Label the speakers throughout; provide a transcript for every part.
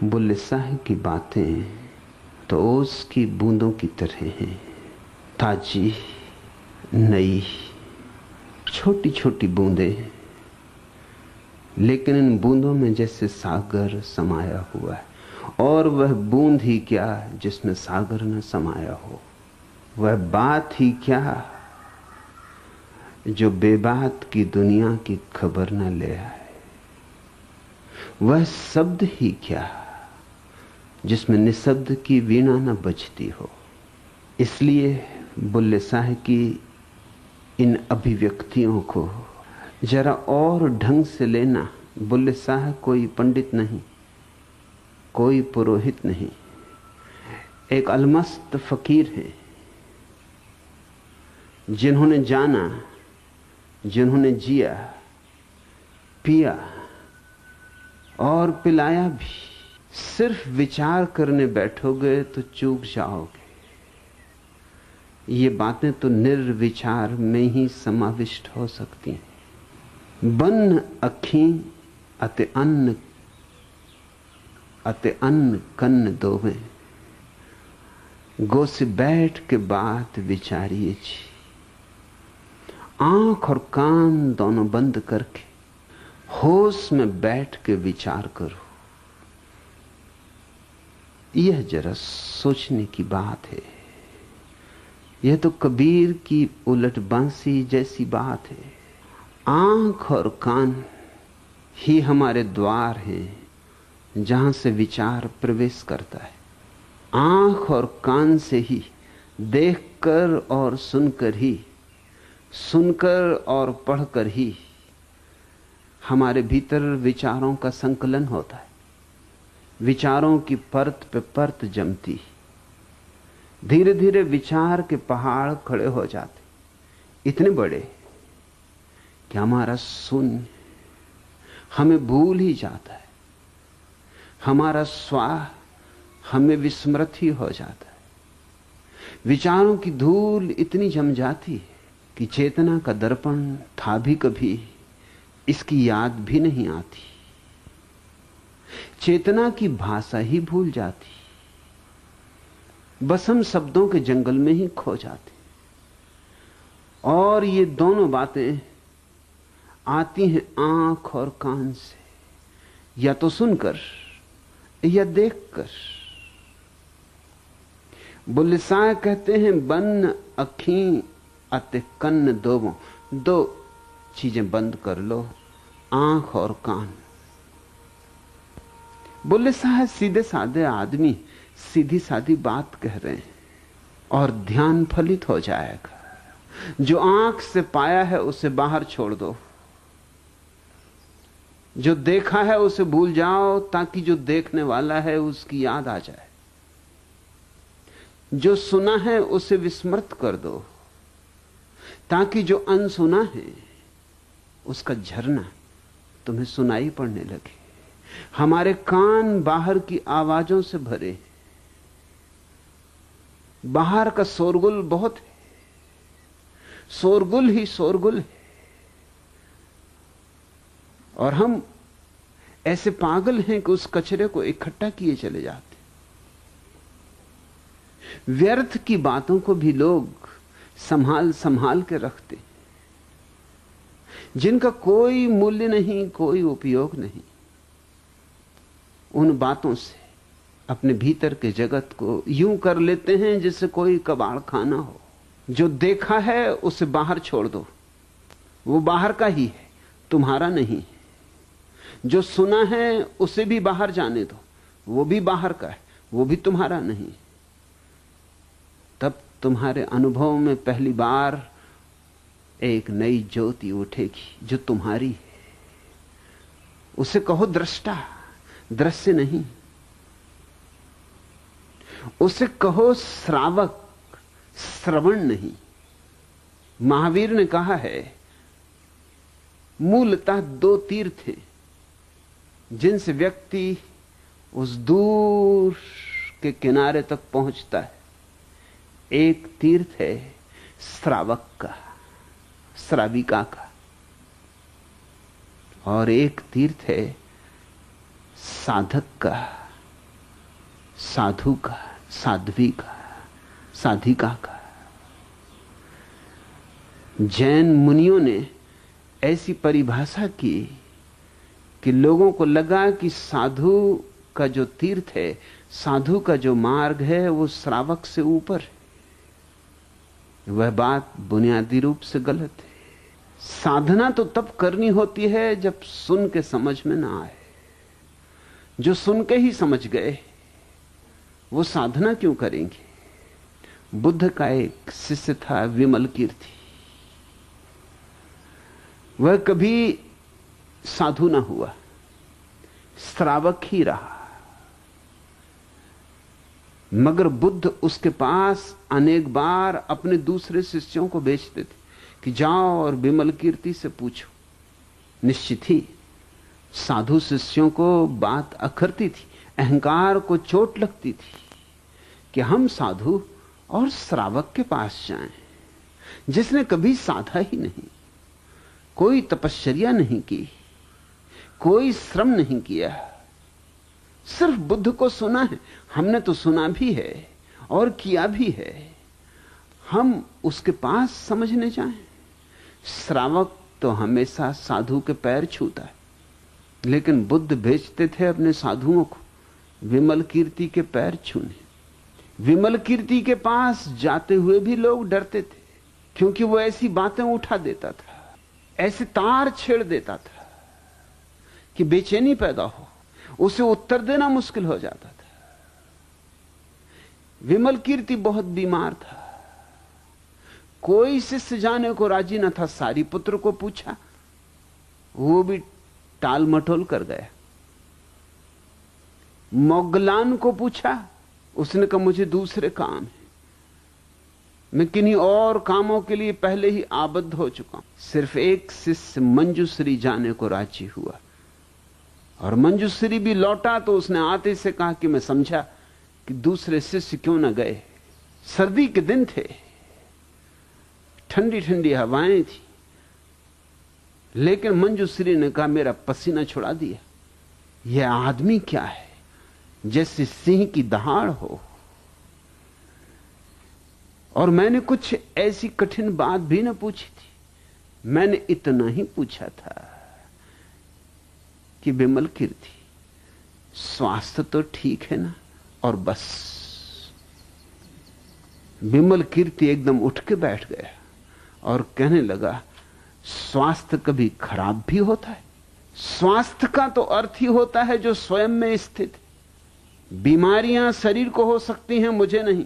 Speaker 1: बुल्ले शाह की बातें तो ओस की बूंदों की तरह हैं, ताजी, नई, छोटी छोटी बूंदें, लेकिन इन बूंदों में जैसे सागर समाया हुआ है। और वह बूंद ही क्या जिसमें सागर न समाया हो, वह बात ही क्या जो बेबात की दुनिया की खबर न ले आए, वह शब्द ही क्या जिसमें निशब्द की वीणा न बजती हो। इसलिए बुल्ले शाह की इन अभिव्यक्तियों को जरा और ढंग से लेना। बुल्ले शाह कोई पंडित नहीं, कोई पुरोहित नहीं, एक अलमस्त फकीर हैं, जिन्होंने जाना, जिन्होंने जिया, पिया और पिलाया भी। सिर्फ विचार करने बैठोगे तो चूक जाओगे। ये बातें तो निर्विचार में ही समाविष्ट हो सकती हैं। बन अखी अते अन्न कन्न दोवें, गो से बैठ के बात विचारिए जी। आंख और कान दोनों बंद करके होश में बैठ के विचार करो। यह जरा सोचने की बात है। यह तो कबीर की उलट बांसी जैसी बात है। आंख और कान ही हमारे द्वार हैं जहां से विचार प्रवेश करता है। आंख और कान से ही देखकर और सुनकर ही, सुनकर और पढ़कर ही हमारे भीतर विचारों का संकलन होता है। विचारों की परत पे परत जमती, धीरे धीरे विचार के पहाड़ खड़े हो जाते, इतने बड़े कि हमारा शून्य हमें भूल ही जाता है, हमारा स्वाह हमें विस्मृत ही हो जाता है। विचारों की धूल इतनी जम जाती है कि चेतना का दर्पण था भी कभी, इसकी याद भी नहीं आती। चेतना की भाषा ही भूल जाती, बस हम शब्दों के जंगल में ही खो जाते। और ये दोनों बातें आती हैं आंख और कान से, या तो सुनकर या देखकर। बुल्ले शाह कहते हैं बन अखी अते कन्न दोवों, दो चीजें बंद कर लो, आंख और कान। बुल्ले शाह सीधे साधे आदमी सीधी सादी बात कह रहे हैं और ध्यान फलित हो जाएगा। जो आंख से पाया है उसे बाहर छोड़ दो, जो देखा है उसे भूल जाओ ताकि जो देखने वाला है उसकी याद आ जाए। जो सुना है उसे विस्मृत कर दो ताकि जो अनसुना है उसका झरना तुम्हें सुनाई पड़ने लगे। हमारे कान बाहर की आवाजों से भरे, बाहर का शोरगुल बहुत है, शोरगुल ही शोरगुल है। और हम ऐसे पागल हैं कि उस कचरे को इकट्ठा किए चले जाते। व्यर्थ की बातों को भी लोग संभाल संभाल के रखते, जिनका कोई मूल्य नहीं, कोई उपयोग नहीं। उन बातों से अपने भीतर के जगत को यूं कर लेते हैं जैसे कोई कबाड़ खाना हो। जो देखा है उसे बाहर छोड़ दो, वो बाहर का ही है, तुम्हारा नहीं है। जो सुना है उसे भी बाहर जाने दो, वो भी बाहर का है, वो भी तुम्हारा नहीं। तब तुम्हारे अनुभव में पहली बार एक नई ज्योति उठेगी जो तुम्हारी है। उसे कहो दृष्टा, दृश्य नहीं। उसे कहो श्रावक, श्रवण नहीं। महावीर ने कहा है मूलतः दो तीर्थ हैं जिनसे व्यक्ति उस दूर के किनारे तक पहुंचता है। एक तीर्थ है श्रावक का, श्राविका का, और एक तीर्थ है साधक का, साधु का, साध्वी का, साधिका का। जैन मुनियों ने ऐसी परिभाषा की कि लोगों को लगा कि साधु का जो तीर्थ है, साधु का जो मार्ग है, वो श्रावक से ऊपर है। वह बात बुनियादी रूप से गलत है। साधना तो तब करनी होती है जब सुन के समझ में ना आए। जो सुन के ही समझ गए वो साधना क्यों करेंगे? बुद्ध का एक शिष्य था विमल कीर्ति। वह कभी साधु ना हुआ, श्रावक ही रहा, मगर बुद्ध उसके पास अनेक बार अपने दूसरे शिष्यों को भेजते थे कि जाओ और विमल कीर्ति से पूछो। निश्चित ही साधु शिष्यों को बात अखरती थी, अहंकार को चोट लगती थी कि हम साधु और श्रावक के पास जाएं, जिसने कभी साधा ही नहीं, कोई तपश्चर्या नहीं की, कोई श्रम नहीं किया, सिर्फ बुद्ध को सुना है। हमने तो सुना भी है और किया भी है, हम उसके पास समझने जाएं। श्रावक तो हमेशा साधु के पैर छूता है, लेकिन बुद्ध भेजते थे अपने साधुओं को विमल कीर्ति के पैर छूने। विमल कीर्ति के पास जाते हुए भी लोग डरते थे, क्योंकि वो ऐसी बातें उठा देता था, ऐसे तार छेड़ देता था कि बेचैनी पैदा हो, उसे उत्तर देना मुश्किल हो जाता था। विमल कीर्ति बहुत बीमार था, कोई शिष्य जाने को राजी न था। सारीपुत्र को पूछा, वो भी टाल मटोल कर गया। मोगलान को पूछा, उसने कहा मुझे दूसरे काम है, मैं किन्हीं और कामों के लिए पहले ही आबद्ध हो चुका हूं। सिर्फ एक शिष्य मंजूश्री जाने को राजी हुआ, और मंजूश्री भी लौटा तो उसने आते से कहा कि मैं समझा कि दूसरे शिष्य क्यों न गए। सर्दी के दिन थे, ठंडी ठंडी हवाएं थी, लेकिन मंजूश्री ने कहा मेरा पसीना छुड़ा दिया। यह आदमी क्या है, जैसे सिंह की दहाड़ हो। और मैंने कुछ ऐसी कठिन बात भी न पूछी थी, मैंने इतना ही पूछा था कि विमल कीर्ति, स्वास्थ्य तो ठीक है ना? और बस। विमल कीर्ति एकदम उठ के बैठ गया और कहने लगा, स्वास्थ्य कभी खराब भी होता है? स्वास्थ्य का तो अर्थ ही होता है जो स्वयं में स्थित। बीमारियां शरीर को हो सकती हैं, मुझे नहीं।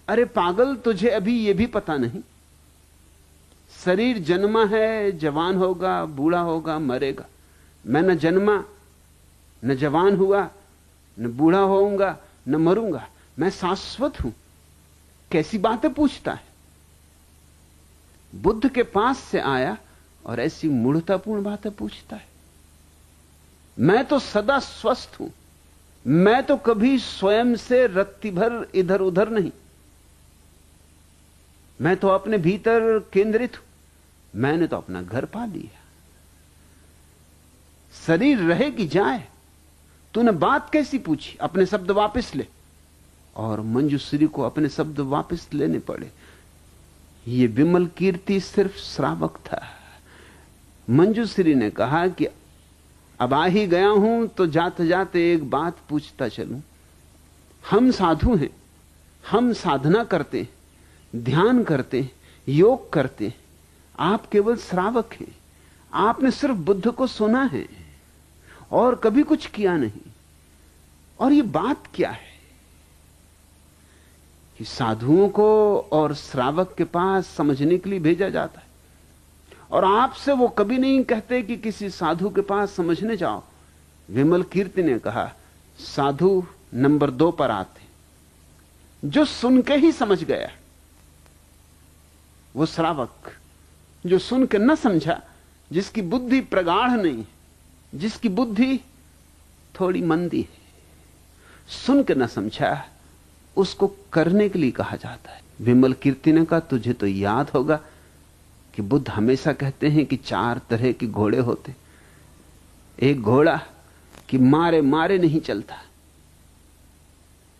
Speaker 1: अरे पागल, तुझे अभी यह भी पता नहीं। शरीर जन्मा है, जवान होगा, बूढ़ा होगा, मरेगा। मैं न जन्मा, न जवान हुआ, न बूढ़ा होऊंगा, न मरूंगा। मैं शाश्वत हूं। कैसी बातें पूछता है? बुद्ध के पास से आया और ऐसी मूढ़तापूर्ण बातें पूछता है। मैं तो सदा स्वस्थ हूं, मैं तो कभी स्वयं से रत्ती भर इधर उधर नहीं, मैं तो अपने भीतर केंद्रित हूं। मैंने तो अपना घर पा लिया। शरीर रहे कि जाए, तूने बात कैसी पूछी? अपने शब्द वापस ले। और मंजूश्री को अपने शब्द वापस लेने पड़े। ये विमल कीर्ति सिर्फ श्रावक था। मंजूश्री ने कहा कि अब आ ही गया हूं तो जाते जाते एक बात पूछता चलूं। हम साधु हैं, हम साधना करते हैं, ध्यान करते हैं, योग करते हैं। आप केवल श्रावक हैं। आपने सिर्फ बुद्ध को सुना है और कभी कुछ किया नहीं। और ये बात क्या है कि साधुओं को और श्रावक के पास समझने के लिए भेजा जाता है, और आपसे वो कभी नहीं कहते कि किसी साधु के पास समझने जाओ। विमल कीर्ति ने कहा, साधु नंबर 2 पर आते, जो सुन के ही समझ गया। वो श्रावक जो सुन के न समझा, जिसकी बुद्धि प्रगाढ़ नहीं, जिसकी बुद्धि थोड़ी मंदी है, सुन के न समझा, उसको करने के लिए कहा जाता है। विमल कीर्ति ने कहा, तुझे तो याद होगा कि बुद्ध हमेशा कहते हैं कि 4 तरह के घोड़े होते। एक घोड़ा कि मारे मारे नहीं चलता,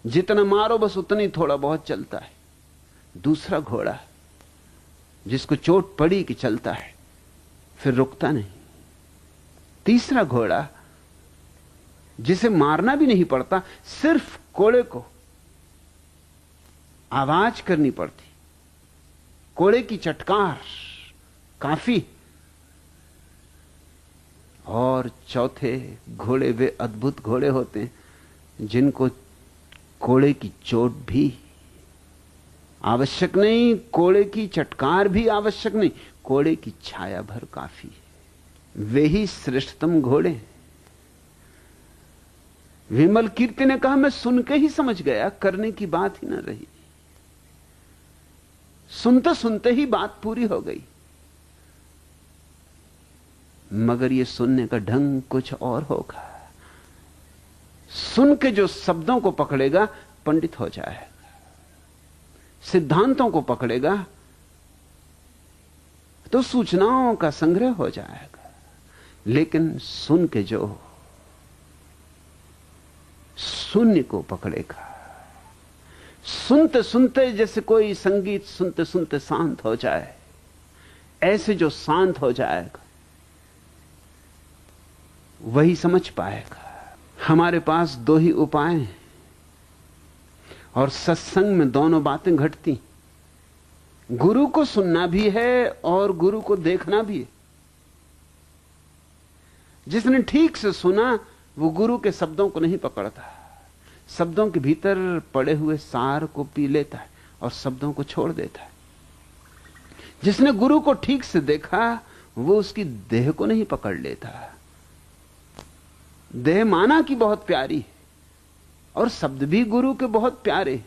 Speaker 1: जितना मारो बस उतनी थोड़ा बहुत चलता है। दूसरा घोड़ा जिसको चोट पड़ी कि चलता है, फिर रुकता नहीं। तीसरा घोड़ा जिसे मारना भी नहीं पड़ता, सिर्फ कोड़े को आवाज करनी पड़ती, कोड़े की चटकार काफी। और चौथे घोड़े वे अद्भुत घोड़े होते हैं जिनको कोड़े की चोट भी आवश्यक नहीं, कोड़े की चटकार भी आवश्यक नहीं, कोड़े की छाया भर काफी है। वे ही श्रेष्ठतम घोड़े। विमल कीर्ति ने कहा, मैं सुन के ही समझ गया, करने की बात ही न रही। सुनते सुनते ही बात पूरी हो गई। मगर यह सुनने का ढंग कुछ और होगा। सुन के जो शब्दों को पकड़ेगा पंडित हो जाएगा, सिद्धांतों को पकड़ेगा तो सूचनाओं का संग्रह हो जाएगा। लेकिन सुन के जो शून्य को पकड़ेगा, सुनते सुनते जैसे कोई संगीत सुनते सुनते शांत हो जाए, ऐसे जो शांत हो जाएगा वही समझ पाएगा। हमारे पास दो ही उपाय हैं और सत्संग में दोनों बातें घटती। गुरु को सुनना भी है और गुरु को देखना भी है। जिसने ठीक से सुना वो गुरु के शब्दों को नहीं पकड़ता, शब्दों के भीतर पड़े हुए सार को पी लेता है और शब्दों को छोड़ देता है। जिसने गुरु को ठीक से देखा वो उसकी देह को नहीं पकड़ लेता। देह माना कि बहुत प्यारी है और शब्द भी गुरु के बहुत प्यारे,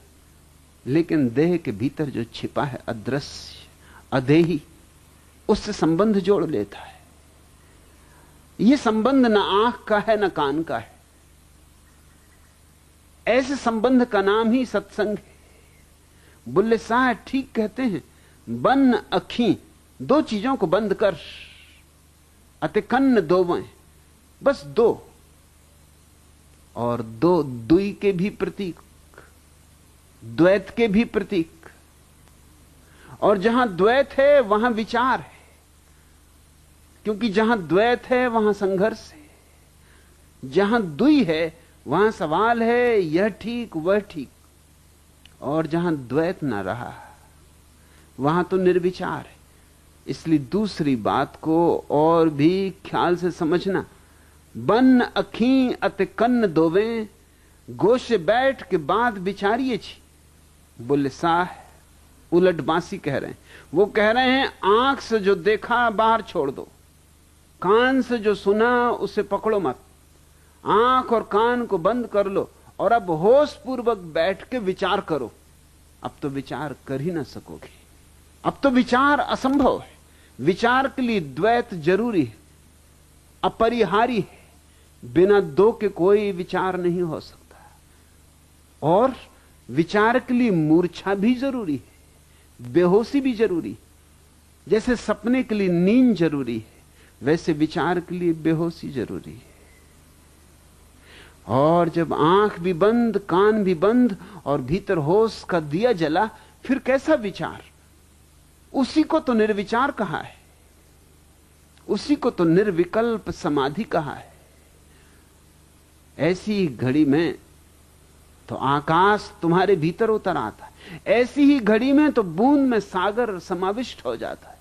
Speaker 1: लेकिन देह के भीतर जो छिपा है अदृश्य अदेही, उससे संबंध जोड़ लेता है। यह संबंध न आंख का है न कान का है। ऐसे संबंध का नाम ही सत्संग है। बुल्ले शाह ठीक कहते हैं, बन अखी दो चीजों को बंद कर, अते कन्न दोवें, बस दो। और दो दुई के भी प्रतीक, द्वैत के भी प्रतीक। और जहां द्वैत है वहां विचार है, क्योंकि जहां द्वैत है वहां संघर्ष है। जहां दुई है वहां सवाल है, यह ठीक वह ठीक। और जहां द्वैत ना रहा वहां तो निर्विचार है। इसलिए दूसरी बात को और भी ख्याल से समझना। बन अखी अत कन्न दोवें, गोशे बैठ के बाद विचारिए छी। बुल्ले शाह उलट बांसी कह रहे हैं। वो कह रहे हैं आंख से जो देखा बाहर छोड़ दो, कान से जो सुना उसे पकड़ो मत। आंख और कान को बंद कर लो और अब होश पूर्वक बैठ के विचार करो। अब तो विचार कर ही ना सकोगे, अब तो विचार असंभव है। विचार के लिए द्वैत जरूरी है, अपरिहार्य है। बिना दो के कोई विचार नहीं हो सकता। और विचार के लिए मूर्छा भी जरूरी है, बेहोशी भी जरूरी है। जैसे सपने के लिए नींद जरूरी है, वैसे विचार के लिए बेहोशी जरूरी है। और जब आंख भी बंद, कान भी बंद और भीतर होश का दिया जला, फिर कैसा विचार? उसी को तो निर्विचार कहा है, उसी को तो निर्विकल्प समाधि कहा है। ऐसी घड़ी में तो आकाश तुम्हारे भीतर उतर आता है, ऐसी ही घड़ी में तो बूंद में सागर समाविष्ट हो जाता है।